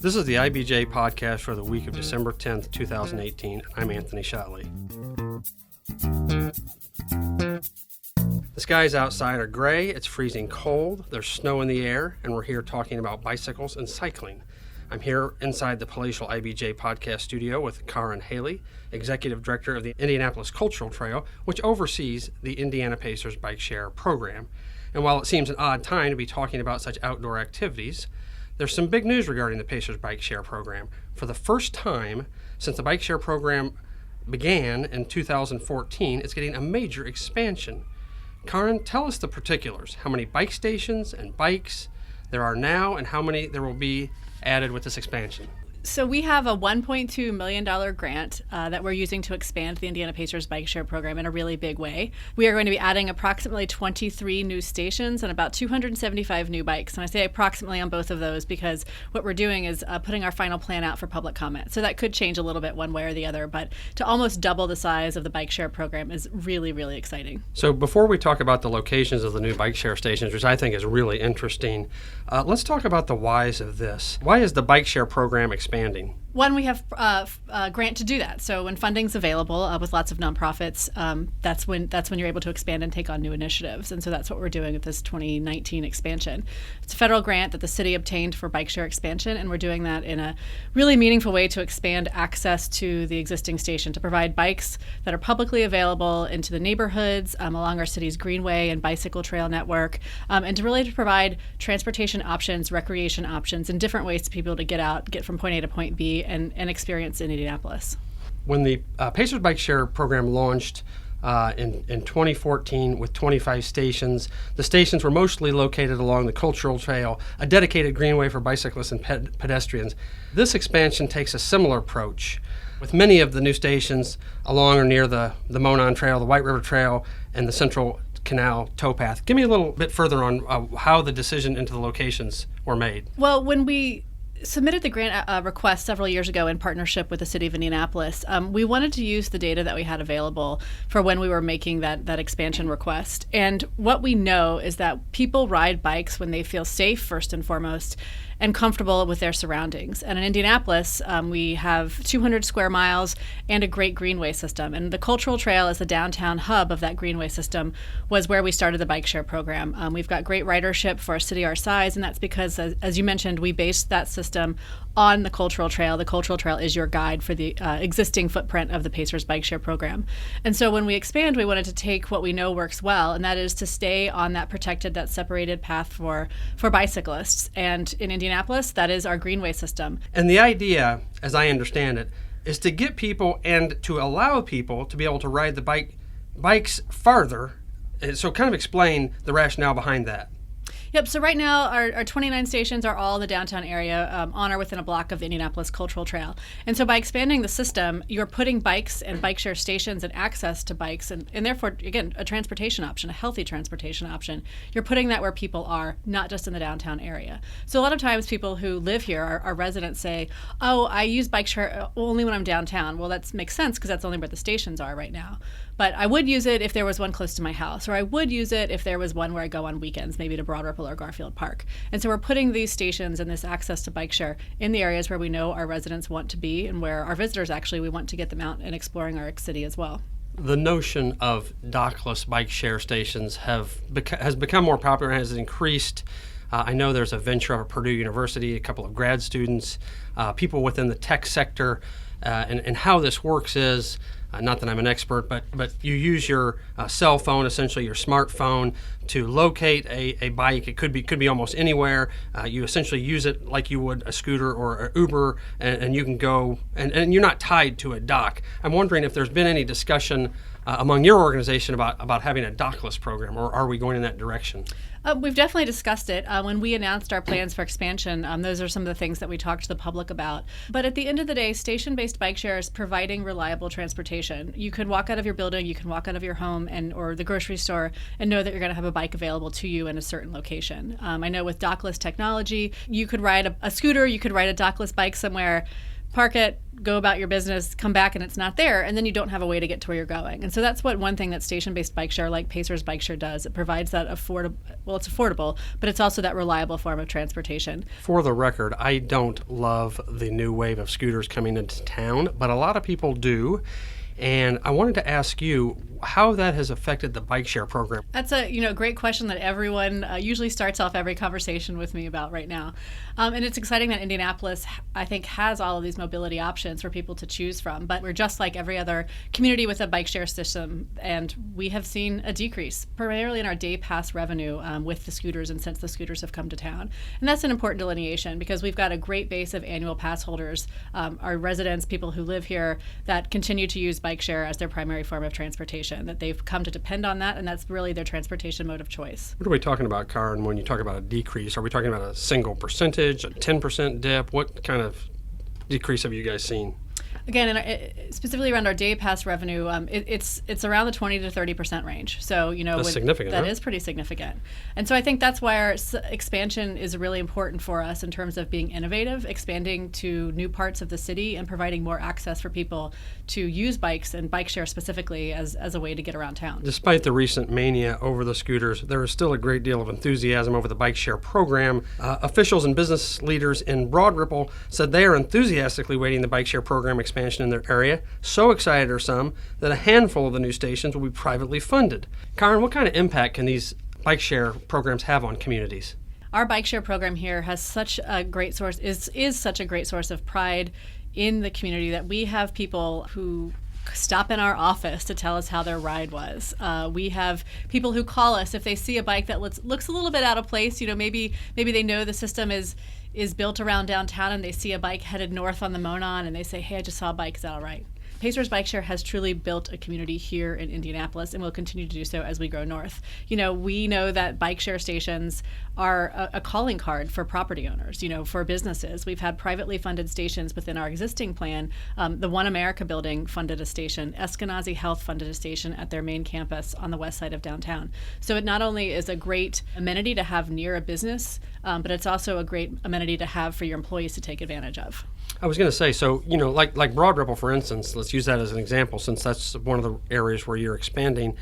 This is the IBJ podcast for the week of December 10th, 2018. I'm Anthony Schoettle. The skies outside are gray, it's freezing cold, there's snow in the air, and we're here talking about bicycles and cycling. I'm here inside the palatial IBJ podcast studio with Kären Haley, Executive Director of the Indianapolis Cultural Trail, which oversees the Indiana Pacers Bikeshare program. And while it seems an odd time to be talking about such outdoor activities, there's some big news regarding the Pacers Bikeshare program. For the first time since the Bikeshare program began in 2014, it's getting a major expansion. Kären, tell us the particulars. How many bike stations and bikes there are now, and how many there will be added with this expansion? So we have a $1.2 million grant that we're using to expand the Indiana Pacers Bikeshare program in a really big way. We are going to be adding approximately 23 new stations and about 275 new bikes. And I say approximately on both of those because what we're doing is putting our final plan out for public comment. So that could change a little bit one way or the other, but to almost double the size of the Bikeshare program is really, really exciting. So before we talk about the locations of the new Bikeshare stations, which I think is really interesting, let's talk about the whys of this. Why is the Bikeshare program expanding? One, we have a grant to do that. So when funding's available with lots of nonprofits, that's when you're able to expand and take on new initiatives. And so that's what we're doing with this 2019 expansion. It's a federal grant that the city obtained for Bikeshare expansion, and we're doing that in a really meaningful way to expand access to the existing station, to provide bikes that are publicly available into the neighborhoods along our city's greenway and bicycle trail network, and to provide transportation options, recreation options, and different ways for people to get from point A to point B and experience in Indianapolis. When the Pacers Bikeshare program launched in 2014 with 25 stations, the stations were mostly located along the Cultural Trail, a dedicated greenway for bicyclists and pedestrians. This expansion takes a similar approach, with many of the new stations along or near the Monon Trail, the White River Trail, and the Central Canal towpath. Give me a little bit further on how the decision into the locations were made. Well, when we submitted the grant request several years ago in partnership with the city of Indianapolis, we wanted to use the data that we had available for when we were making that expansion request. And what we know is that people ride bikes when they feel safe, first and foremost, and comfortable with their surroundings. And in Indianapolis, we have 200 square miles and a great greenway system. And the Cultural Trail, as the downtown hub of that greenway system, was where we started the Bikeshare program. We've got great ridership for a city our size, and that's because, as you mentioned, we based that system on the Cultural Trail. The Cultural Trail is your guide for the existing footprint of the Pacers Bikeshare program. And so when we expand, we wanted to take what we know works well, and that is to stay on that protected, that separated path for bicyclists. And in Indianapolis, that is our greenway system. And the idea, as I understand it, is to get people and to allow people to be able to ride the bikes farther. So kind of explain the rationale behind that. Yep, so right now our 29 stations are all in the downtown area, on or within a block of the Indianapolis Cultural Trail. And so by expanding the system, you're putting bikes and bikeshare stations and access to bikes, and therefore, again, a transportation option, a healthy transportation option. You're putting that where people are, not just in the downtown area. So a lot of times people who live here, our residents say, oh, I use bikeshare only when I'm downtown. Well, that makes sense because that's only where the stations are right now. But I would use it if there was one close to my house, or I would use it if there was one where I go on weekends, maybe to Broad Ripple or Garfield Park. And so we're putting these stations and this access to Bikeshare in the areas where we know our residents want to be and where our visitors actually, we want to get them out and exploring our city as well. The notion of dockless Bikeshare stations has become more popular and has increased. I know there's a venture up at Purdue University, a couple of grad students, people within the tech sector, and how this works is, not that I'm an expert, but you use your cell phone, essentially your smartphone, to locate a bike. It could be almost anywhere. You essentially use it like you would a scooter or an Uber, and you can go, and you're not tied to a dock. I'm wondering if there's been any discussion among your organization about having a dockless program, or are we going in that direction? We've definitely discussed it. When we announced our plans for expansion, those are some of the things that we talked to the public about. But at the end of the day, station-based bikeshare is providing reliable transportation. You can walk out of your building, you can walk out of your home or the grocery store and know that you're going to have a bike available to you in a certain location. I know with dockless technology, you could ride a scooter, you could ride a dockless bike somewhere park it, go about your business, come back and it's not there, and then you don't have a way to get to where you're going. And so that's one thing that station-based bike share like Pacers Bikeshare does. It provides that it's affordable, but it's also that reliable form of transportation. For the record, I don't love the new wave of scooters coming into town, but a lot of people do. And I wanted to ask you how that has affected the bike share program. That's a great question that everyone usually starts off every conversation with me about right now. And it's exciting that Indianapolis, I think, has all of these mobility options for people to choose from. But we're just like every other community with a bike share system, and we have seen a decrease, primarily in our day pass revenue with the scooters and since the scooters have come to town. And that's an important delineation because we've got a great base of annual pass holders, our residents, people who live here, that continue to use bike share as their primary form of transportation, that they've come to depend on that, and that's really their transportation mode of choice. What are we talking about, Kären, when you talk about a decrease? Are we talking about a single percentage, a 10% dip? What kind of decrease have you guys seen? Again, specifically around our day pass revenue, it's around the 20 to 30% range. So that's significant. That huh? is pretty significant, and so I think that's why our expansion is really important for us in terms of being innovative, expanding to new parts of the city, and providing more access for people to use bikes and bike share specifically as a way to get around town. Despite the recent mania over the scooters, there is still a great deal of enthusiasm over the bike share program. Officials and business leaders in Broad Ripple said they are enthusiastically waiting the bike share program expansion in their area. So excited are some that a handful of the new stations will be privately funded. Kären, what kind of impact can these bike share programs have on communities? Our bike share program here has such a great source, is such a great source of pride in the community that we have people who stop in our office to tell us how their ride was. We have people who call us if they see a bike that looks a little bit out of place. Maybe they know the system is built around downtown and they see a bike headed north on the Monon and they say, hey, I just saw a bike, is that all right? Pacers Bikeshare has truly built a community here in Indianapolis and will continue to do so as we grow north. We know that bike share stations are a calling card for property owners, for businesses. We've had privately funded stations within our existing plan. The One America building funded a station. Eskenazi Health funded a station at their main campus on the west side of downtown. So it not only is a great amenity to have near a business, but it's also a great amenity to have for your employees to take advantage of. I was going to say, so, like Broad Ripple, for instance, let's use that as an example, since that's one of the areas where you're expanding.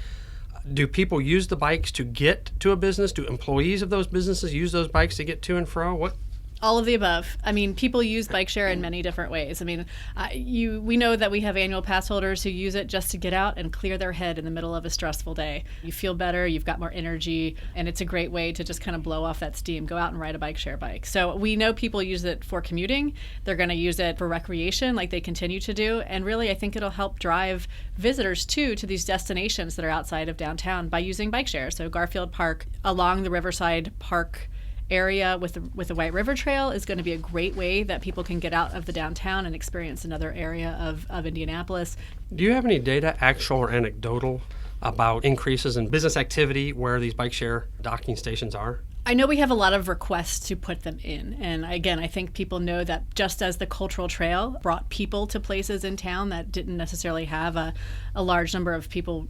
Do people use the bikes to get to a business? Do employees of those businesses use those bikes to get to and fro? What? All of the above. People use bike share in many different ways. We know that we have annual pass holders who use it just to get out and clear their head in the middle of a stressful day. You feel better, you've got more energy, and it's a great way to just kind of blow off that steam, go out and ride a bike share bike. So we know people use it for commuting. They're going to use it for recreation like they continue to do. And really, I think it'll help drive visitors to these destinations that are outside of downtown by using bike share. So Garfield Park along the Riverside Park area with the White River Trail is going to be a great way that people can get out of the downtown and experience another area of Indianapolis. Do you have any data, actual or anecdotal, about increases in business activity where these bike share docking stations are? I know we have a lot of requests to put them in. And again, I think people know that just as the Cultural Trail brought people to places in town that didn't necessarily have a large number of people,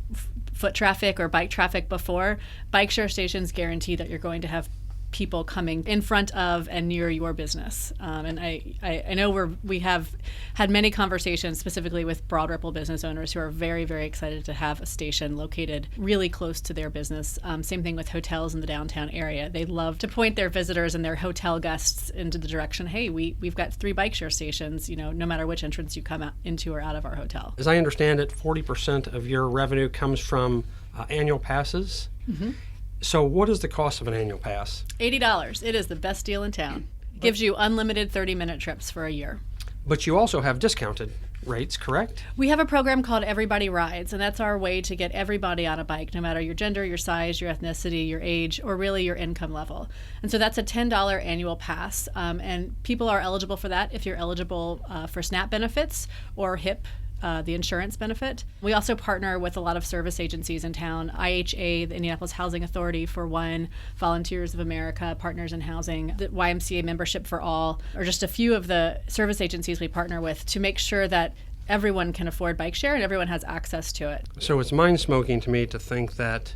foot traffic or bike traffic before, bike share stations guarantee that you're going to have people coming in front of and near your business. And I know we have had many conversations specifically with Broad Ripple business owners who are very, very excited to have a station located really close to their business. Same thing with hotels in the downtown area. They love to point their visitors and their hotel guests into the direction, hey, we've got 3 bike share stations, no matter which entrance you come out into or out of our hotel. As I understand it, 40% of your revenue comes from annual passes. Mm-hmm. So what is the cost of an annual pass? $80. It is the best deal in town. It gives you unlimited 30-minute trips for a year. But you also have discounted rates, correct? We have a program called Everybody Rides, and that's our way to get everybody on a bike, no matter your gender, your size, your ethnicity, your age, or really your income level. And so that's a $10 annual pass, and people are eligible for that if you're eligible for SNAP benefits or HIP, the insurance benefit. We also partner with a lot of service agencies in town. IHA, the Indianapolis Housing Authority for one, Volunteers of America, Partners in Housing, the YMCA Membership for All, are just a few of the service agencies we partner with to make sure that everyone can afford bike share and everyone has access to it. So it's mind-smoking to me to think that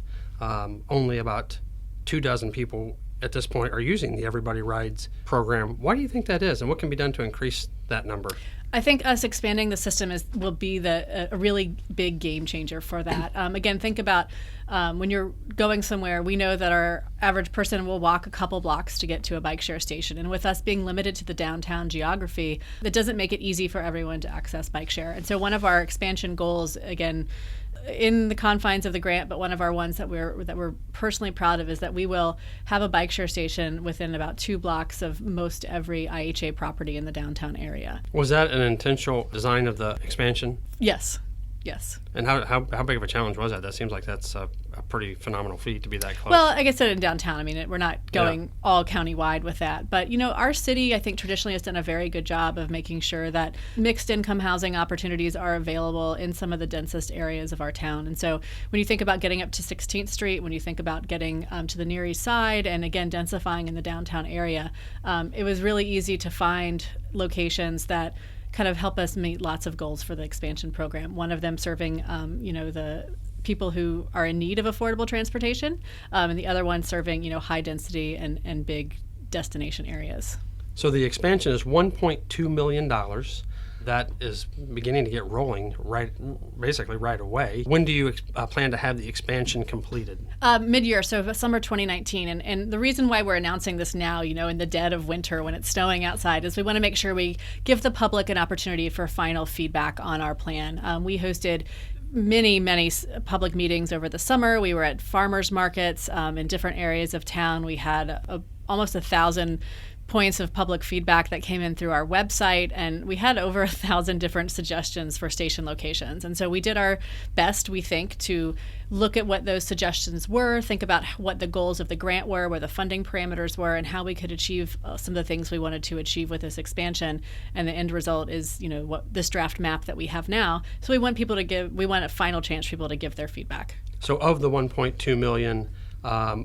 only about 24 people at this point are using the Everybody Rides program. Why do you think that is, and what can be done to increase that number? I think us expanding the system will be a really big game changer for that. Again, think about when you're going somewhere, we know that our average person will walk a couple blocks to get to a bike share station. And with us being limited to the downtown geography, that doesn't make it easy for everyone to access bike share. And so one of our expansion goals, again, in the confines of the grant, but one of our ones that we're personally proud of is that we will have a bike share station within about 2 blocks of most every IHA property in the downtown area. Was that an intentional design of the expansion? Yes. And how big of a challenge was that? That seems like that's a pretty phenomenal feat to be that close. Well, like I said, in downtown, I mean, we're not going all county-wide with that. But, our city, I think, traditionally has done a very good job of making sure that mixed-income housing opportunities are available in some of the densest areas of our town. And so when you think about getting up to 16th Street, when you think about getting to the Near East Side, and, again, densifying in the downtown area, it was really easy to find locations that kind of help us meet lots of goals for the expansion program. One of them serving, the people who are in need of affordable transportation, and the other one serving, high density and big destination areas. So the expansion is $1.2 million. That is beginning to get rolling basically right away. When do you plan to have the expansion completed? Mid-year, so summer 2019. And the reason why we're announcing this now, in the dead of winter when it's snowing outside, is we want to make sure we give the public an opportunity for final feedback on our plan. We hosted many public meetings over the summer. We were at farmers markets in different areas of town. We had almost 1,000 points of public feedback that came in through our website, and we had over 1,000 different suggestions for station locations. And so we did our best, we think, to look at what those suggestions were, think about what the goals of the grant were, where the funding parameters were, and how we could achieve some of the things we wanted to achieve with this expansion. And the end result is, what this draft map that we have now. So we want a final chance for people to give their feedback. So of the 1.2 million,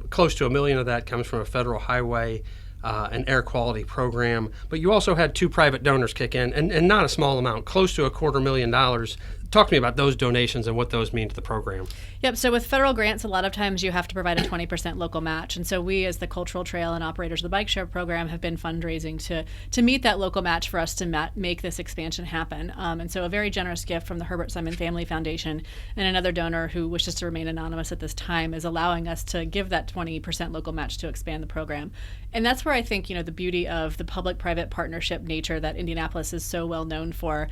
close to $1 million of that comes from a federal highway an air quality program, but you also had 2 private donors kick in, and not a small amount, close to $250,000. Talk to me about those donations and what those mean to the program. Yep, so with federal grants, a lot of times you have to provide a 20% local match. And so we, as the Cultural Trail and operators of the Bike Share program, have been fundraising to meet that local match for us to make this expansion happen. And so a very generous gift from the Herbert Simon Family Foundation and another donor who wishes to remain anonymous at this time is allowing us to give that 20% local match to expand the program. And that's where I think, the beauty of the public-private partnership nature that Indianapolis is so well known for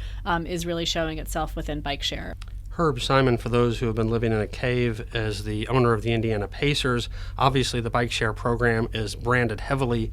is really showing itself within Bike Share. Herb Simon, for those who have been living in a cave, is the owner of the Indiana Pacers. Obviously, the Bike Share program is branded heavily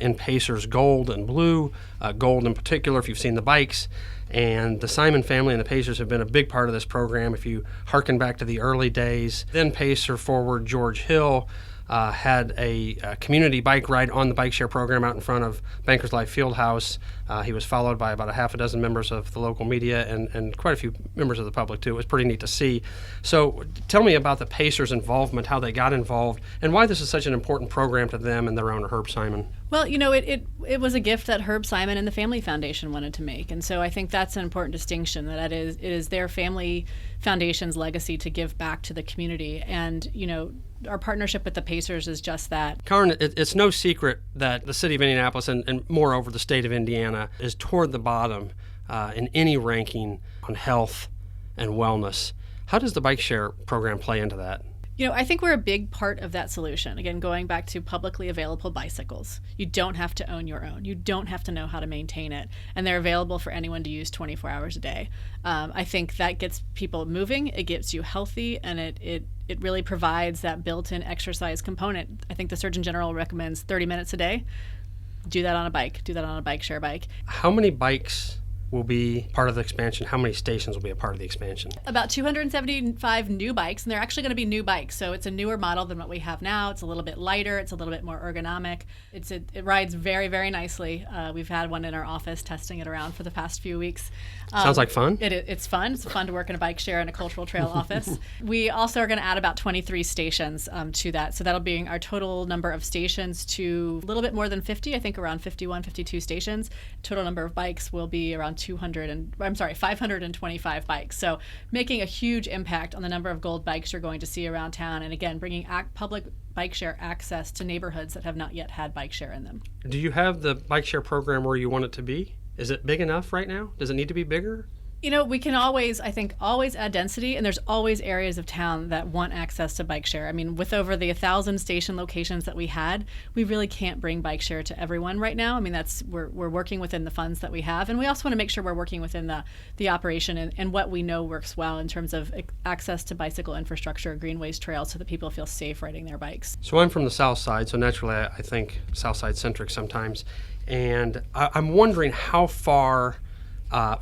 in Pacers gold and blue, gold in particular if you've seen the bikes. And the Simon family and the Pacers have been a big part of this program if you hearken back to the early days. Then Pacer forward George Hill had a community bike ride on the Bike Share program out in front of Bankers Life Fieldhouse. He was followed by about a half a dozen members of the local media and quite a few members of the public, too. It was pretty neat to see. So tell me about the Pacers' involvement, how they got involved, and why this is such an important program to them and their owner, Herb Simon. Well, it was a gift that Herb Simon and the Family Foundation wanted to make. And so I think that's an important distinction, that it is their family foundation's legacy to give back to the community. And, our partnership with the Pacers is just that. Kären, it's no secret that the city of Indianapolis and moreover the state of Indiana is toward the bottom in any ranking on health and wellness. How does the Bike Share program play into that? I think we're a big part of that solution. Again, going back to publicly available bicycles. You don't have to own your own. You don't have to know how to maintain it. And they're available for anyone to use 24 hours a day. I think that gets people moving. It gets you healthy, and it really provides that built-in exercise component. I think the Surgeon General recommends 30 minutes a day. Do that on a bike. Do that on a Bike Share bike. How many bikes will be part of the expansion? How many stations will be a part of the expansion? About 275 new bikes, and they're actually going to be new bikes. So it's a newer model than what we have now. It's a little bit lighter. It's a little bit more ergonomic. It rides very, very nicely. We've had one in our office testing it around for the past few weeks. Sounds like fun. It's fun. It's fun to work in a Bike Share in a Cultural Trail office. We also are going to add about 23 stations to that. So that'll bring our total number of stations to a little bit more than 50, I think around 51, 52 stations. Total number of bikes will be around around 525 bikes. So making a huge impact on the number of gold bikes you're going to see around town. And again, bringing public bike share access to neighborhoods that have not yet had bike share in them. Do you have the bike share program where you want it to be? Is it big enough right now? Does it need to be bigger? We can always add density, and there's always areas of town that want access to bike share. I mean, with over the 1,000 station locations that we had, we really can't bring bike share to everyone right now. I mean, we're working within the funds that we have, and we also want to make sure we're working within the operation and what we know works well in terms of access to bicycle infrastructure, greenways, trails, so that people feel safe riding their bikes. So I'm from the South Side, so naturally I think South Side centric sometimes, and I'm wondering how far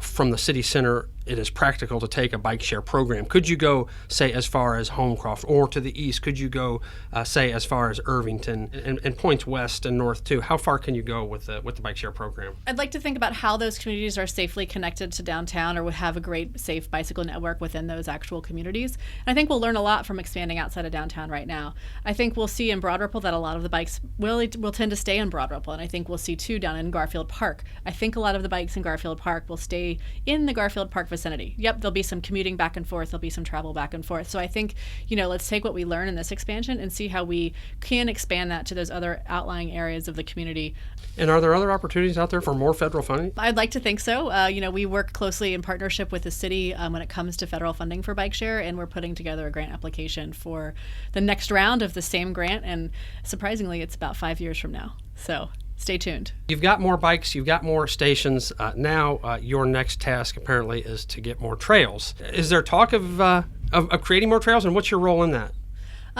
from the city center it is practical to take a bike share program. Could you go, say, as far as Homecroft, or to the east? Could you go, say, as far as Irvington, and points west and north too? How far can you go with the bike share program? I'd like to think about how those communities are safely connected to downtown, or would have a great, safe bicycle network within those actual communities. And I think we'll learn a lot from expanding outside of downtown right now. I think we'll see in Broad Ripple that a lot of the bikes will tend to stay in Broad Ripple, and I think we'll see too down in Garfield Park. I think a lot of the bikes in Garfield Park will stay in the Garfield Park vicinity. Yep, there'll be some commuting back and forth, there'll be some travel back and forth. So I think, let's take what we learn in this expansion and see how we can expand that to those other outlying areas of the community. And are there other opportunities out there for more federal funding? I'd like to think so. We work closely in partnership with the city when it comes to federal funding for bike share, and we're putting together a grant application for the next round of the same grant, and surprisingly, it's about 5 years from now. So stay tuned. You've got more bikes, you've got more stations. Now your next task apparently is to get more trails. Is there talk of creating more trails, and what's your role in that?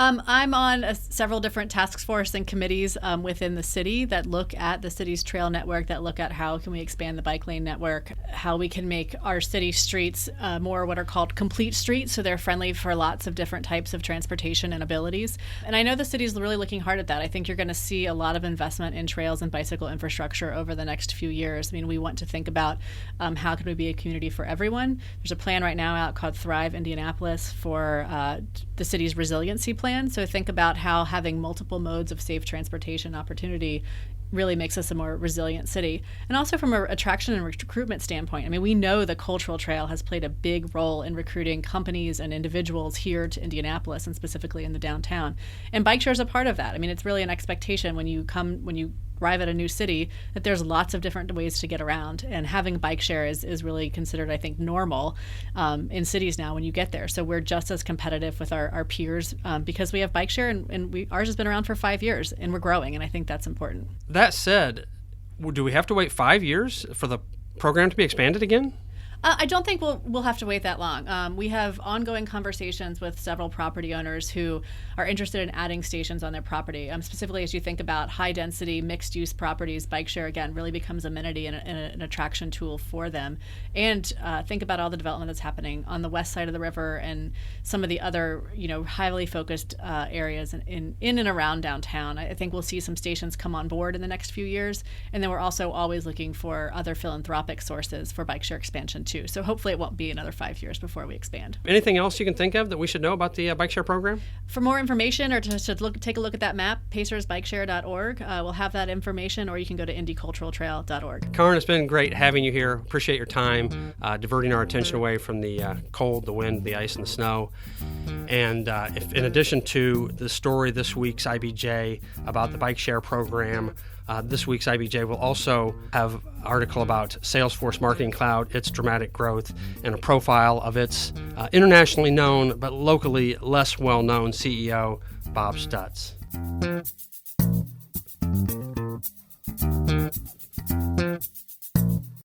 I'm on several different task force and committees within the city that look at the city's trail network, that look at how can we expand the bike lane network, how we can make our city streets more what are called complete streets, so they're friendly for lots of different types of transportation and abilities. And I know the city's really looking hard at that. I think you're going to see a lot of investment in trails and bicycle infrastructure over the next few years. I mean, we want to think about how can we be a community for everyone. There's a plan right now out called Thrive Indianapolis for the city's resiliency plan. So think about how having multiple modes of safe transportation opportunity really makes us a more resilient city. And also from an attraction and recruitment standpoint, I mean, we know the Cultural Trail has played a big role in recruiting companies and individuals here to Indianapolis, and specifically in the downtown. And bike share is a part of that. I mean, it's really an expectation when you arrive at a new city that there's lots of different ways to get around, and having bike share is really considered, I think, normal in cities now when you get there. So we're just as competitive with our peers because we have bike share, and ours has been around for 5 years, and we're growing, and I think that's important. That said, do we have to wait 5 years for the program to be expanded again? I don't think we'll have to wait that long. We have ongoing conversations with several property owners who are interested in adding stations on their property. Specifically, as you think about high-density, mixed-use properties, bike share, again, really becomes amenity and an attraction tool for them. And think about all the development that's happening on the west side of the river and some of the other, highly focused areas in and around downtown. I think we'll see some stations come on board in the next few years. And then we're also always looking for other philanthropic sources for bike share expansion too. So hopefully it won't be another 5 years before we expand. Anything else you can think of that we should know about the bike share program? For more information or to take a look at that map, pacersbikeshare.org. We'll have that information, or you can go to indyculturaltrail.org. Kären, it's been great having you here. Appreciate your time, diverting our attention away from the cold, the wind, the ice, and the snow. And if in addition to the story this week's IBJ about the bike share program, this week's IBJ will also have an article about Salesforce Marketing Cloud, its dramatic growth, and a profile of its internationally known but locally less well-known CEO, Bob Stutz.